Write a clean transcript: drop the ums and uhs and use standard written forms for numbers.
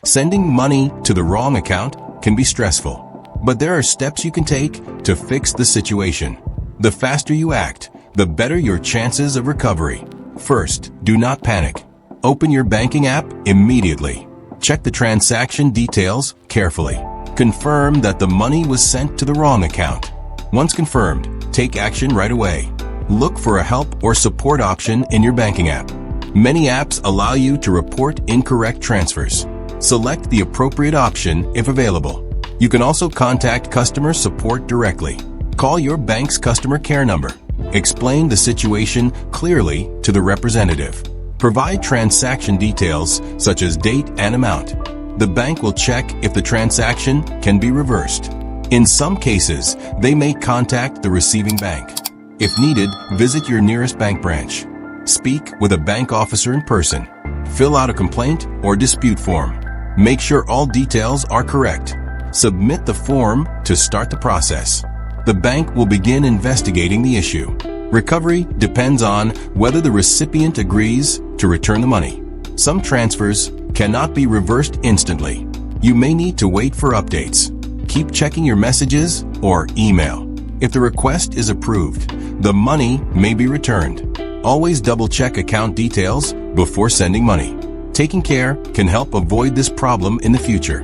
Sending money to the wrong account can be stressful, but there are steps you can take to fix the situation. The faster you act, the better your chances of recovery. First, do not panic. Open your banking app immediately. Check the transaction details carefully. Confirm that the money was sent to the wrong account. Once confirmed, take action right away. Look for a help or support option in your banking app. Many apps allow you to report incorrect transfers. Select the appropriate option if available. You can also contact customer support directly. Call your bank's customer care number. Explain the situation clearly to the representative. Provide transaction details such as date and amount. The bank will check if the transaction can be reversed. In some cases, they may contact the receiving bank. If needed, visit your nearest bank branch. Speak with a bank officer in person. Fill out a complaint or dispute form. Make sure all details are correct. Submit the form to start the process. The bank will begin investigating the issue. Recovery depends on whether the recipient agrees to return the money. Some transfers cannot be reversed instantly. You may need to wait for updates. Keep checking your messages or email. If the request is approved, the money may be returned. Always double-check account details before sending money. Taking care can help avoid this problem in the future.